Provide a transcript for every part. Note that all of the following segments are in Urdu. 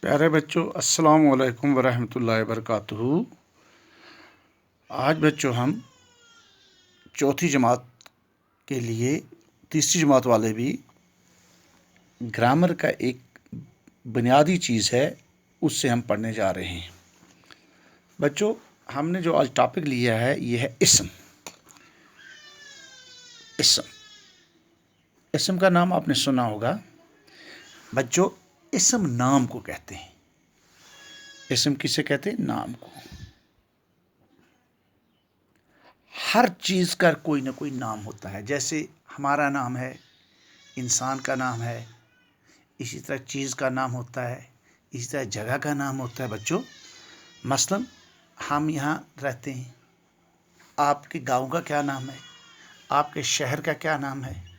پیارے بچوں، السلام علیکم ورحمۃ اللہ وبرکاتہ۔ آج بچوں ہم چوتھی جماعت کے لیے تیسری جماعت والے بھی گرامر کا ایک بنیادی چیز ہے، اس سے ہم پڑھنے جا رہے ہیں۔ بچوں، ہم نے جو آج ٹاپک لیا ہے یہ ہے اسم۔ اسم کا نام آپ نے سنا ہوگا۔ بچوں، اسم نام کو کہتے ہیں۔ اسم کسے کہتے ہیں؟ نام کو۔ ہر چیز کا کوئی نہ کوئی نام ہوتا ہے، جیسے ہمارا نام ہے، انسان کا نام ہے، اسی طرح چیز کا نام ہوتا ہے، اسی طرح جگہ کا نام ہوتا ہے۔ بچوں، مثلا ہم یہاں رہتے ہیں، آپ کے گاؤں کا کیا نام ہے، آپ کے شہر کا کیا نام ہے۔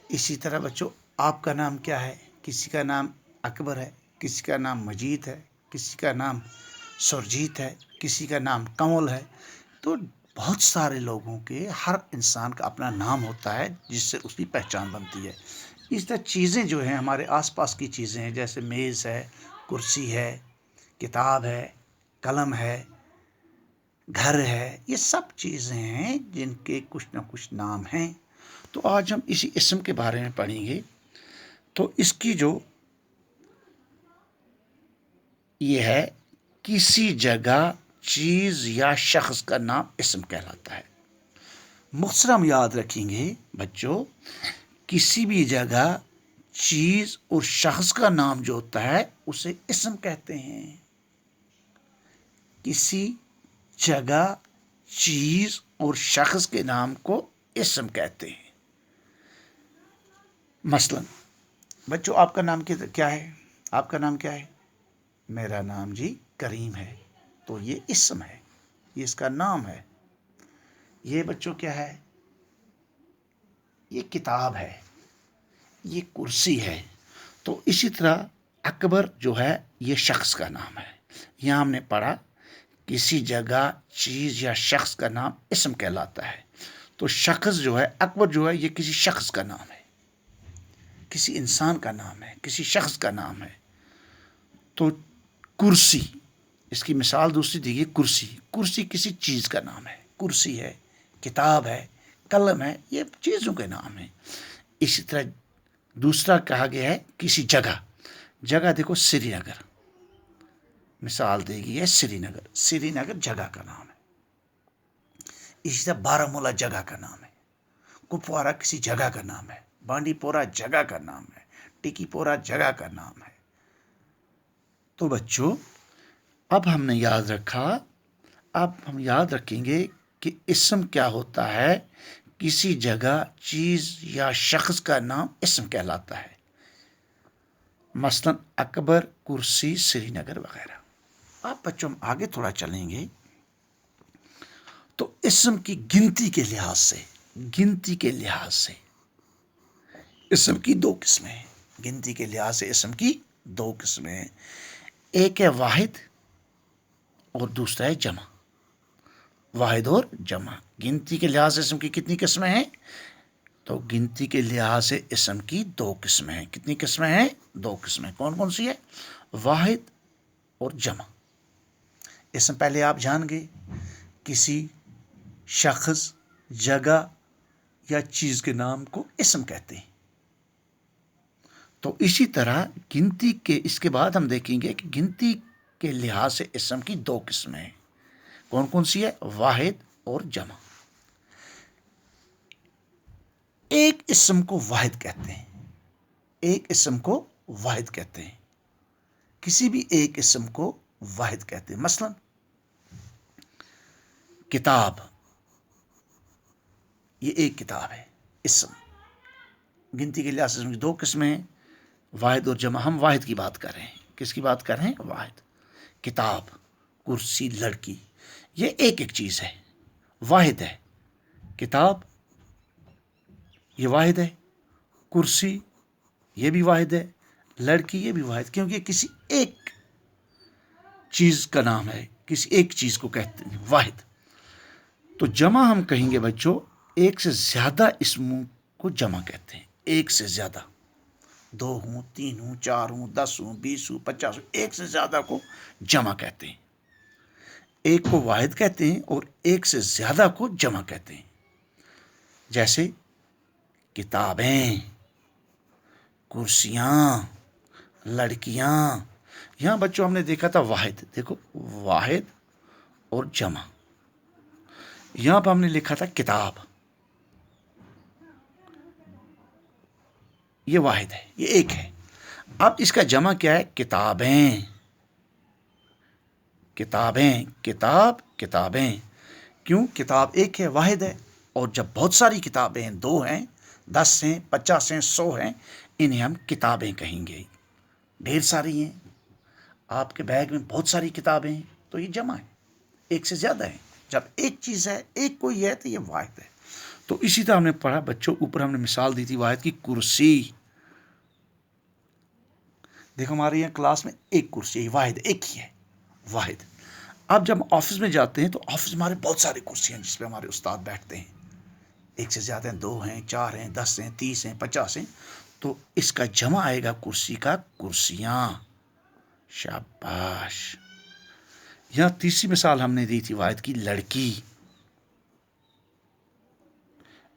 اسی طرح بچوں، آپ کا نام کیا ہے؟ کسی کا نام اکبر ہے، کسی کا نام مجید ہے، کسی کا نام سرجیت ہے، کسی کا نام کمل ہے۔ تو بہت سارے لوگوں کے، ہر انسان کا اپنا نام ہوتا ہے جس سے اس کی پہچان بنتی ہے۔ اس طرح چیزیں جو ہیں، ہمارے آس پاس کی چیزیں ہیں، جیسے میز ہے، کرسی ہے، کتاب ہے، قلم ہے، گھر ہے، یہ سب چیزیں ہیں جن کے کچھ نہ کچھ نام ہیں۔ تو آج ہم اسی اسم کے بارے میں پڑھیں گے۔ تو اس کی جو یہ ہے، کسی جگہ، چیز یا شخص کا نام اسم کہلاتا ہے۔ مختصر ہم یاد رکھیں گے بچوں، کسی بھی جگہ، چیز اور شخص کا نام جو ہوتا ہے اسے اسم کہتے ہیں۔ کسی جگہ، چیز اور شخص کے نام کو اسم کہتے ہیں۔ مثلا بچوں، آپ کا نام کیا ہے؟ آپ کا نام کیا ہے؟ میرا نام جی کریم ہے، تو یہ اسم ہے، یہ اس کا نام ہے۔ یہ بچوں کیا ہے؟ یہ کتاب ہے، یہ کرسی ہے۔ تو اسی طرح اکبر جو ہے یہ شخص کا نام ہے۔ یہاں ہم نے پڑھا کسی جگہ، چیز یا شخص کا نام اسم کہلاتا ہے۔ تو شخص جو ہے، اکبر جو ہے، یہ کسی شخص کا نام ہے، کسی انسان کا نام ہے، کسی شخص کا نام ہے۔ تو کرسی، اس کی مثال دوسری دیکھیے، کرسی کسی چیز کا نام ہے، کرسی ہے، کتاب ہے، قلم ہے، یہ چیزوں کے نام ہیں۔ اسی طرح دوسرا کہا گیا ہے کسی جگہ دیکھو، سری نگر مثال دے گی ہے، سری نگر جگہ کا نام ہے۔ اسی طرح بارہمولہ جگہ کا نام ہے، کپوارہ کسی جگہ کا نام ہے، بانڈی پورہ جگہ کا نام ہے، ٹکی پورہ جگہ کا نام ہے۔ تو بچوں، اب ہم نے یاد رکھا، اب ہم یاد رکھیں گے کہ اسم کیا ہوتا ہے۔ کسی جگہ، چیز یا شخص کا نام اسم کہلاتا ہے۔ مثلا اکبر، کرسی، سری نگر وغیرہ۔ اب بچوں، ہم آگے تھوڑا چلیں گے تو اسم کی گنتی کے لحاظ سے اسم کی دو قسمیں ہیں۔ گنتی کے لحاظ سے اسم کی دو قسمیں ہیں، ایک ہے واحد اور دوسرا ہے جمع۔ واحد اور جمع، گنتی کے لحاظ سے اسم کی کتنی قسمیں ہیں؟ تو گنتی کے لحاظ سے اسم کی دو قسمیں ہیں۔ کتنی قسمیں ہیں؟ دو قسمیں۔ کون کون سی ہے؟ واحد اور جمع۔ اسم پہلے آپ جان گئے، کسی شخص، جگہ یا چیز کے نام کو اسم کہتے ہیں۔ تو اسی طرح گنتی کے، اس کے بعد ہم دیکھیں گے کہ گنتی کے لحاظ سے اسم کی دو قسمیں ہیں۔ کون کون سی ہے؟ واحد اور جمع۔ ایک اسم کو واحد کہتے ہیں، ایک اسم کو واحد کہتے ہیں، کسی بھی ایک اسم کو واحد کہتے ہیں۔ مثلا کتاب، یہ ایک کتاب ہے، اسم۔ گنتی کے لحاظ سے اسم کی دو قسمیں ہیں، واحد اور جمع۔ ہم واحد کی بات کر رہے ہیں۔ کس کی بات کر رہے ہیں؟ واحد۔ کتاب، کرسی، لڑکی، یہ ایک ایک چیز ہے، واحد ہے۔ کتاب یہ واحد ہے، کرسی یہ بھی واحد ہے، لڑکی یہ بھی واحد، کیونکہ یہ کسی ایک چیز کا نام ہے، کسی ایک چیز کو کہتے ہیں واحد۔ تو جمع ہم کہیں گے بچوں، ایک سے زیادہ اسموں کو جمع کہتے ہیں، ایک سے زیادہ، دو ہوں، تین ہوں، چار ہوں، 10 ہوں، 20 ہوں، 50 ہوں، ایک سے زیادہ کو جمع کہتے ہیں. ایک کو واحد کہتے ہیں اور ایک سے زیادہ کو جمع کہتے ہیں. جیسے کتابیں، کرسیاں، لڑکیاں. یہاں بچوں ہم نے دیکھا تھا واحد، دیکھو واحد اور جمع. یہاں پہ ہم نے لکھا تھا کتاب، یہ واحد ہے، یہ ایک ہے. اب اس کا جمع کیا ہے؟ کتابیں. کتابیں، کتاب، کتابیں. کیوں؟ کتاب ایک ہے، واحد ہے. اور جب بہت ساری کتابیں ہیں، 2 ہیں، 10 ہیں، 50 ہیں، 100 ہیں، انہیں ہم کتابیں کہیں گے. ڈھیر ساری ہیں، آپ کے بیگ میں بہت ساری کتابیں ہیں، تو یہ جمع ہے، ایک سے زیادہ ہے. جب ایک چیز ہے، ایک کوئی ہے، تو یہ واحد ہے. تو اسی طرح ہم نے پڑھا بچوں، اوپر ہم نے مثال دی تھی واحد کی، کرسی. دیکھو ہمارے یہاں کلاس میں ایک کرسی ہے، واحد ایک ہی ہے، واحد. اب جب آفس میں جاتے ہیں تو آفس میں ہمارے بہت ساری کرسیاں ہیں جس پہ ہمارے استاد بیٹھتے ہیں. ایک سے زیادہ ہیں، 2 ہیں، 4 ہیں، 10 ہیں، 30 ہیں، 50 ہیں. تو اس کا جمع آئے گا کرسی کا، کرسیاں. شاباش. یہاں تیسری مثال ہم نے دی تھی واحد کی، لڑکی.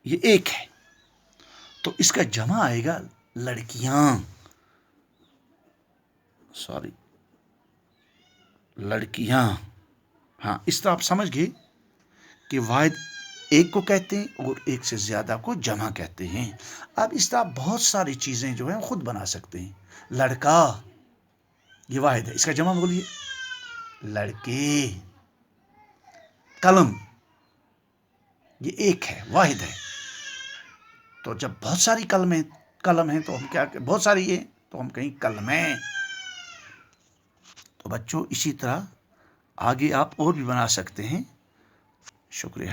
یہ ایک ہے تو اس کا جمع آئے گا لڑکیاں. سوری، لڑکیاں. ہاں، اس طرح آپ سمجھ گئے کہ واحد ایک کو کہتے ہیں اور ایک سے زیادہ کو جمع کہتے ہیں. اب اس طرح بہت ساری چیزیں جو ہیں خود بنا سکتے ہیں. لڑکا، یہ واحد ہے، اس کا جمع بولیے. لڑکے. قلم، یہ ایک ہے، واحد ہے. تو جب بہت ساری قلم ہیں تو ہم کیا، بہت ساری ہے تو ہم کہیں قلمیں. تو بچوں اسی طرح آگے آپ اور بھی بنا سکتے ہیں. شکریہ.